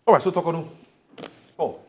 All right, so Torkornoo. Oh.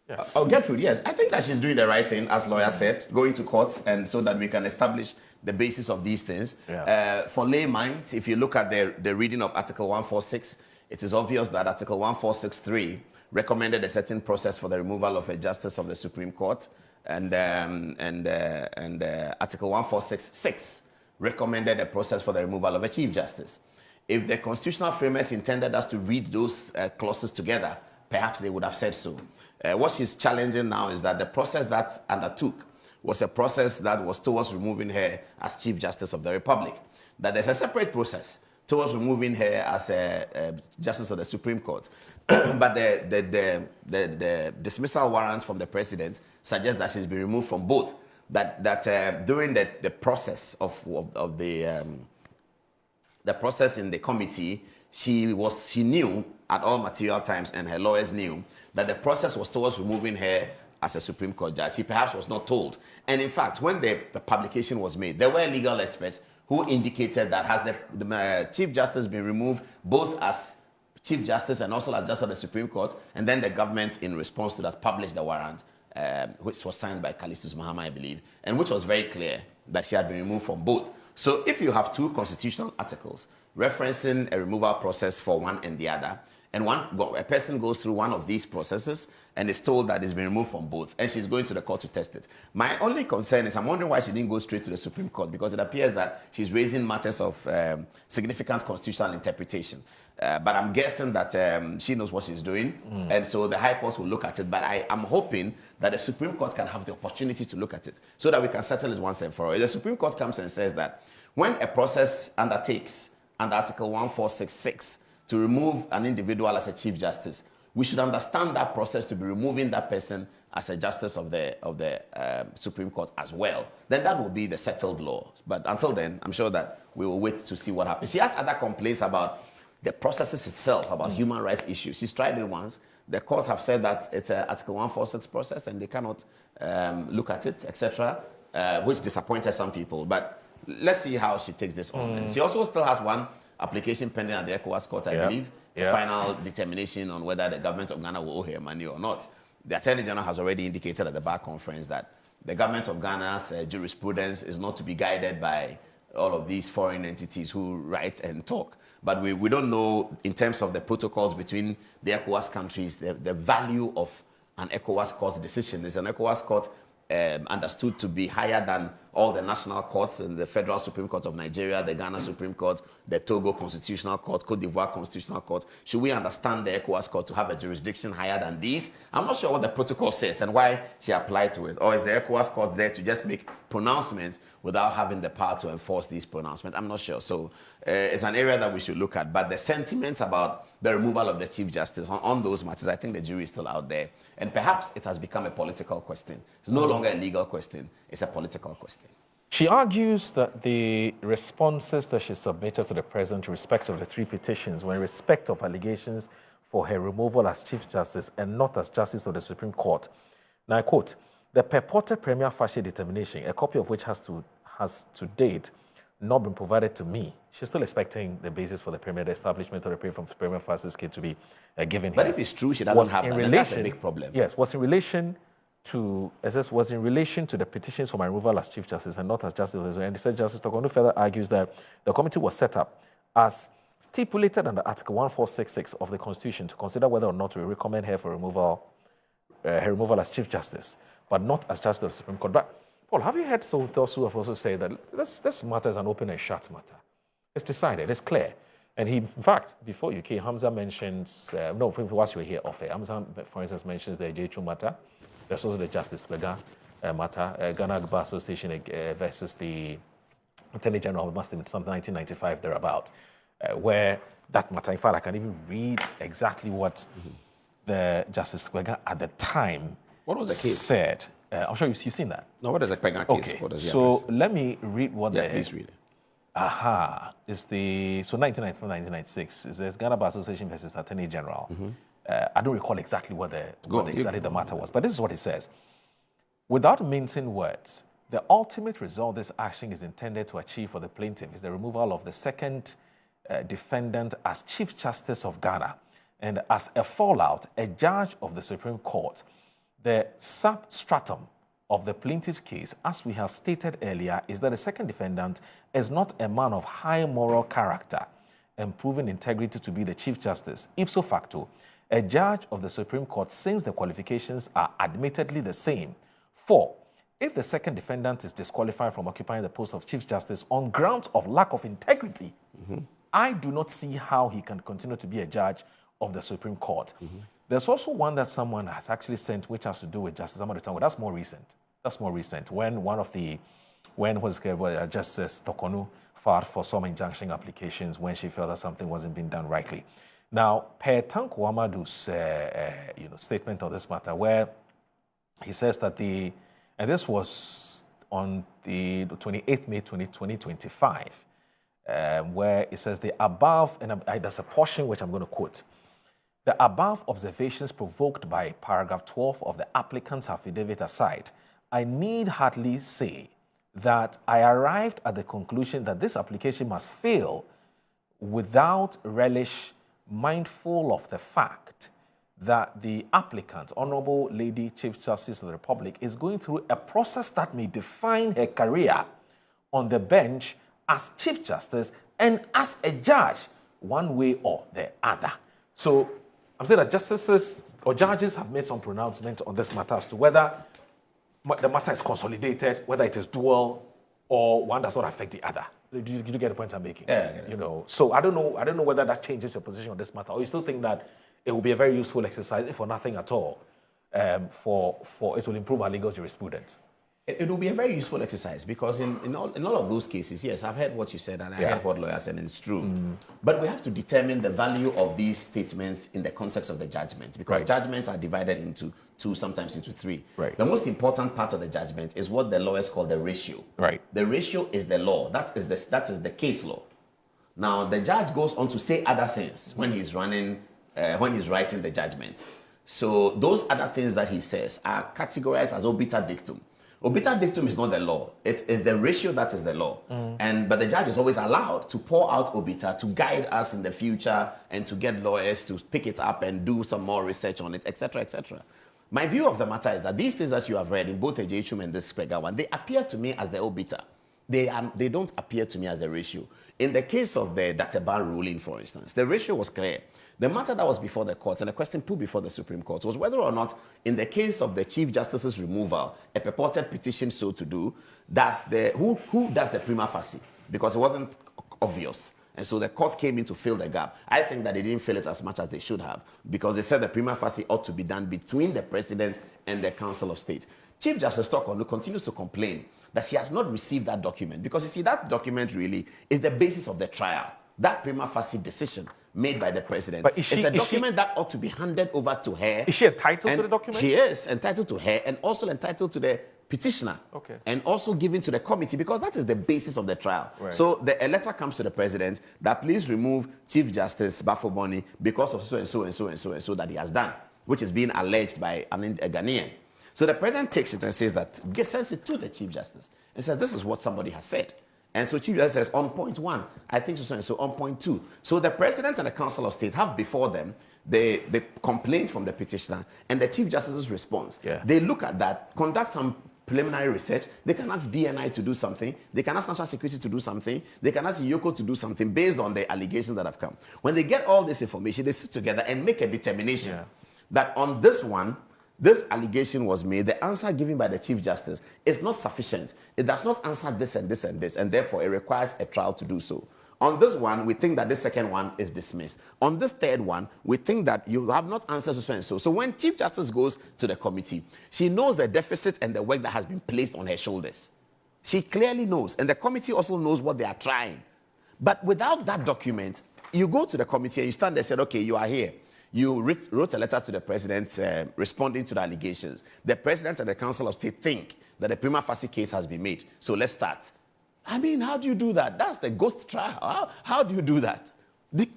Yeah. Gertrude, yes. I think that she's doing the right thing, as lawyer said, going to court and so that we can establish the basis of these things. Yeah. For layminds, if you look at the reading of Article 146, it is obvious that Article 1463 recommended a certain process for the removal of a justice of the Supreme Court, and Article 1466 recommended a process for the removal of a Chief Justice. If the constitutional framers intended us to read those clauses together, perhaps they would have said so. What she's challenging now is that the process that undertook was a process that was towards removing her as Chief Justice of the Republic. That there's a separate process towards removing her as a Justice of the Supreme Court. But the dismissal warrant from the President suggests that she's been removed from both. That during the process of the process in the committee, she knew at all material times, and her lawyers knew, that the process was towards removing her as a Supreme Court judge. She perhaps was not told. And in fact, when the publication was made, there were legal experts who indicated that has the Chief Justice been removed both as Chief Justice and also as Justice of the Supreme Court, and then the government, in response to that, published the warrant, which was signed by Callistus Mahama, I believe, and which was very clear that she had been removed from both. So if you have two constitutional articles referencing a removal process for one and the other, and a person goes through one of these processes and is told that it's been removed from both, and she's going to the court to test it. My only concern is I'm wondering why she didn't go straight to the Supreme Court, because it appears that she's raising matters of significant constitutional interpretation. But I'm guessing that she knows what she's doing, and so the High Court will look at it. But I'm hoping that the Supreme Court can have the opportunity to look at it so that we can settle it once and for all. If the Supreme Court comes and says that when a process undertakes under Article 1466 to remove an individual as a Chief Justice, we should understand that process to be removing that person as a Justice of the Supreme Court as well. Then that will be the settled law. But until then, I'm sure that we will wait to see what happens. She has other complaints about the processes itself, about human rights issues. She's tried it once. The courts have said that it's an Article 146 process and they cannot look at it, etc., which disappointed some people. But let's see how she takes this on. And she also still has one application pending at the ECOWAS court, I believe, the final determination on whether the government of Ghana will owe her money or not. The Attorney General has already indicated at the bar conference that the government of Ghana's jurisprudence is not to be guided by all of these foreign entities who write and talk. But we don't know, in terms of the protocols between the ECOWAS countries, the value of an ECOWAS court's decision. Is an ECOWAS court understood to be higher than all the national courts, and the Federal Supreme Court of Nigeria, the Ghana Supreme Court, the Togo Constitutional Court, Cote d'Ivoire Constitutional Court? Should we understand the ECOWAS court to have a jurisdiction higher than these? I'm not sure what the protocol says and why she applied to it. Or is the ECOWAS court there to just make pronouncements without having the power to enforce these pronouncements? I'm not sure. So it's an area that we should look at. But the sentiments about the removal of the Chief Justice on those matters, I think the jury is still out there. And perhaps it has become a political question. It's no longer a legal question. It's a political question. She argues that the responses that she submitted to the President in respect of the three petitions were in respect of allegations for her removal as Chief Justice and not as Justice of the Supreme Court. Now I quote, "The purported premier facie determination, a copy of which has to date not been provided to me." She's still expecting the basis for the premier, the establishment of the premier facie scheme to be given But here. if it's true, she doesn't have that, then that's a big problem. Yes, was in relation to the petitions for my removal as Chief Justice and not as Justice of the Supreme Court. And said Justice Torkornoo further argues that the committee was set up as stipulated under Article 1466 of the Constitution to consider whether or not to recommend her for removal as Chief Justice, but not as Justice of the Supreme Court. But Paul, have you heard those who have also said that this matter is an open and shut matter? It's decided, it's clear. And he, in fact, before you came, Hamza mentions, whilst you were here off air, Hamza, for instance, mentions the Gertrude matter. There's also the Justice Lega matter, Ghana Bar Association versus the Attorney General, must have been something 1995 thereabout, where that matter, in fact, I can even read exactly what the Justice Lega at the time What was the case? said. I'm sure you've seen that. No, what is the Pega case? Okay, What does so let me read what please read it. It's the 1994, 1996. It's the Ghana Bar Association versus Attorney General. I don't recall exactly what the matter was, but this is what it says. Without mincing words, the ultimate result this action is intended to achieve for the plaintiff is the removal of the second defendant as Chief Justice of Ghana And as a fallout, a judge of the Supreme Court, the substratum of the plaintiff's case, as we have stated earlier, is that the second defendant is not a man of high moral character and proven integrity to be the Chief Justice. Ipso facto, a judge of the Supreme Court, since the qualifications are admittedly the same. 4, if the second defendant is disqualified from occupying the post of Chief Justice on grounds of lack of integrity, I do not see how he can continue to be a judge of the Supreme Court. There's also one that someone has actually sent, which has to do with Justice Ahmad Otango. That's more recent. That's more recent. When Justice Torkornoo filed for some injunction applications when she felt that something wasn't being done rightly. Now, per Tanko Amadu's statement on this matter, where he says that and this was on the 28th May 2025, where it says the above, and there's a portion which I'm going to quote. The above observations provoked by paragraph 12 of the applicant's affidavit aside, I need hardly say that I arrived at the conclusion that this application must fail without relish, mindful of the fact that the applicant, Honorable Lady Chief Justice of the Republic, is going through a process that may define her career on the bench as Chief Justice and as a judge, one way or the other. So I'm saying that justices or judges have made some pronouncement on this matter as to whether the matter is consolidated, whether it is dual, or one does not affect the other. Do you get the point I'm making? Yeah. So I don't know whether that changes your position on this matter, or you still think that it will be a very useful exercise, if for nothing at all, for it will improve our legal jurisprudence. It will be a very useful exercise because in all of those cases, yes, I've heard what you said and I heard what lawyers said, and it's true. But we have to determine the value of these statements in the context of the judgment, because judgments are divided into 2, sometimes into 3. The most important part of the judgment is what the lawyers call the ratio. The ratio is the law. That is the case law. Now, the judge goes on to say other things when he's writing the judgment. So those other things that he says are categorized as obiter dictum. Obiter dictum is not the law. It's the ratio that is the law. But the judge is always allowed to pour out obiter to guide us in the future and to get lawyers to pick it up and do some more research on it, etc., etc. My view of the matter is that these things that you have read in both Ejechum and this Sprega one, they appear to me as the obiter. They don't appear to me as the ratio. In the case of the Dateba ruling, for instance, the ratio was clear. The matter that was before the court and the question put before the Supreme Court was whether or not, in the case of the Chief Justice's removal, a purported petition so to do, who does the prima facie? Because it wasn't obvious. And so the court came in to fill the gap. I think that they didn't fill it as much as they should have, because they said the prima facie ought to be done between the President and the Council of State. Chief Justice Torkornoo continues to complain that she has not received that document, because you see, that document really is the basis of the trial. That prima facie decision made by the President. But it's a document that ought to be handed over to her. Is she entitled to the document? She is entitled to her, and also entitled to the petitioner. And also given to the committee, because that is the basis of the trial. So a letter comes to the President that please remove Chief Justice Bafoboni because of so and so and so and so and so that he has done, which is being alleged by a Ghanaian. So the President takes it and says that, sends it to the Chief Justice and says, this is what somebody has said. And so Chief Justice says, on point 1, I think so and so, on point 2. So the President and the Council of State have before them the complaint from the petitioner and the Chief Justice's response. They look at that, conduct some preliminary research. They can ask BNI to do something. They can ask National Security to do something. They can ask Yoko to do something based on the allegations that have come. When they get all this information, they sit together and make a determination that on this one, this allegation was made, the answer given by the Chief Justice is not sufficient. It does not answer this and this and this, and therefore it requires a trial to do so. On this one, we think that this second one is dismissed. On this third one, we think that you have not answered so and so. So when Chief Justice goes to the committee, she knows the deficit and the work that has been placed on her shoulders. She clearly knows, and the committee also knows what they are trying. But without that document, you go to the committee and you stand there and say, okay, you are here. You wrote a letter to the President responding to the allegations. The President and the Council of State think that the prima facie case has been made. So let's start. I mean, how do you do that? That's the ghost trial. How do you do that?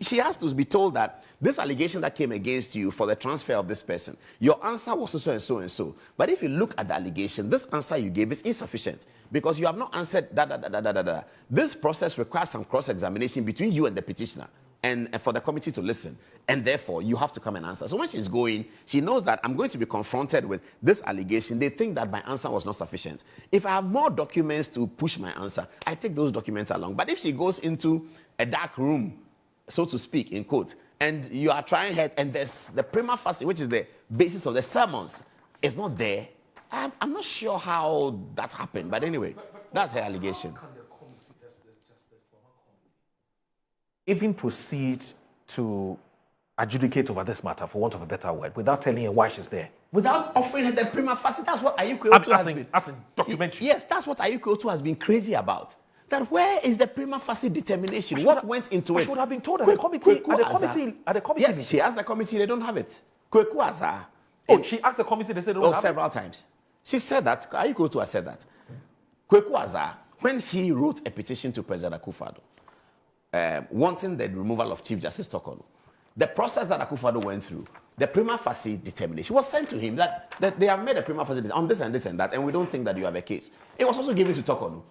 She has to be told that this allegation that came against you for the transfer of this person, your answer was so and so and so. But if you look at the allegation, this answer you gave is insufficient because you have not answered da. This process requires some cross-examination between you and the petitioner. and for the committee to listen. And therefore, you have to come and answer. So when she's going, she knows that I'm going to be confronted with this allegation. They think that my answer was not sufficient. If I have more documents to push my answer, I take those documents along. But if she goes into a dark room, so to speak, in quote, and you are trying her, and there's the prima facie, which is the basis of the sermons, is not there, I'm not sure how that happened. But anyway, that's her allegation. How can the committee, Justice Former Committee, even proceed to adjudicate over this matter, for want of a better word, without telling her why she's there? Without offering her the prima facie, that's what Ayuko has been. As in documentary. Yes, that's what Ayuko has been crazy about. That where is the prima facie determination? What went into it? She would have been told at the committee. At the committee. Yes, she asked the committee, they don't have it. Kweku Azar. Oh, she asked the committee, they said they don't have several times. She said that, Ayuko has said that. Kweku Azar, when she wrote a petition to President Akufo-Addo, wanting the removal of Chief Justice Torkornoo, the process that Akufo-Addo went through, the prima facie determination was sent to him that they have made a prima facie on this and this and that, and we don't think that you have a case. It was also given to Torkornoo.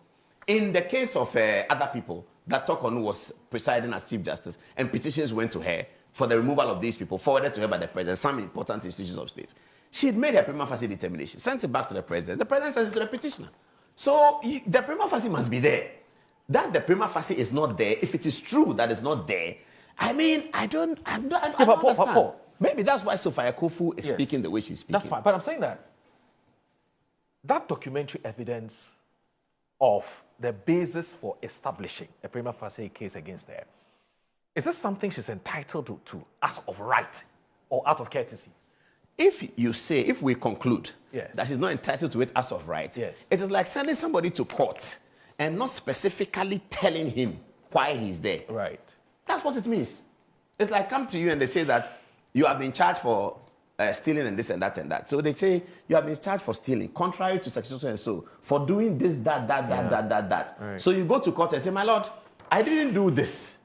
In the case of other people, that Torkornoo was presiding as Chief Justice, and petitions went to her for the removal of these people, forwarded to her by the President, some important institutions of state. She had made a prima facie determination, sent it back to the President. The President sent it to the petitioner. So the prima facie must be there. That the prima facie is not there, if it is true that it's not there, I mean, I don't understand. Maybe that's why Sophia Kofu is speaking the way she's speaking. That's fine, but I'm saying that documentary evidence of the basis for establishing a prima facie case against her, is this something she's entitled to as of right or out of courtesy? If we conclude that she's not entitled to it as of right, it is like sending somebody to court and not specifically telling him why he's there. Right. That's what it means. It's like come to you and they say that you have been charged for stealing and this and that and that. So they say you have been charged for stealing, contrary to section so and so, for doing this, that. Right. So you go to court and say, my lord, I didn't do this.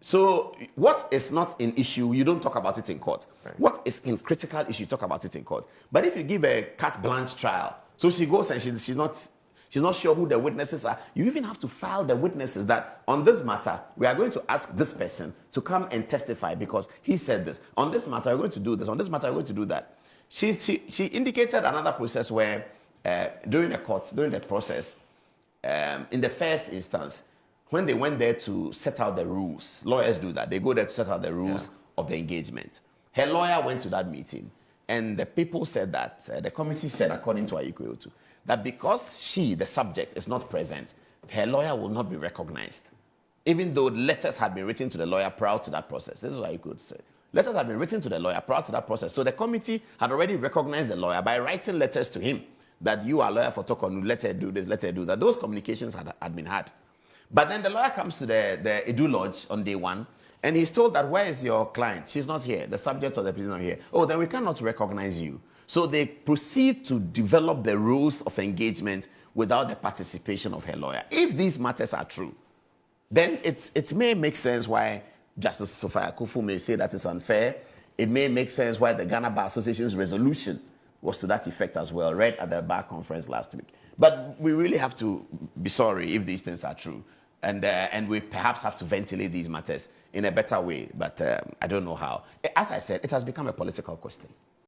So what is not in issue, you don't talk about it in court. Right. What is in critical issue, you talk about it in court. But if you give a carte blanche trial, so she goes and she's not sure who the witnesses are, you even have to file the witnesses that on this matter, we are going to ask this person to come and testify because he said this. On this matter, we're going to do this. On this matter, we're going to do that. She indicated another process where during the process, in the first instance, when they went there to set out the rules, lawyers do that. They go there to set out the rules of the engagement. Her lawyer went to that meeting, and the people said that, the committee said, according to Ayuko, that because she, the subject, is not present, her lawyer will not be recognized. Even though letters had been written to the lawyer prior to that process. This is what Ayuko said. Letters had been written to the lawyer prior to that process. So the committee had already recognized the lawyer by writing letters to him that you are a lawyer for Torkornoo, let her do this, let her do that. Those communications had been had. But then the lawyer comes to the Edu Lodge on day one, and he's told that, where is your client? She's not here. The subject of the prison is not here. Oh, then we cannot recognize you. So they proceed to develop the rules of engagement without the participation of her lawyer. If these matters are true, then it may make sense why Justice Sophia Akufu may say that it's unfair. It may make sense why the Ghana Bar Association's resolution was to that effect as well, read at the bar conference last week. But we really have to be sorry if these things are true. And we perhaps have to ventilate these matters in a better way, but I don't know how. As I said, it has become a political question.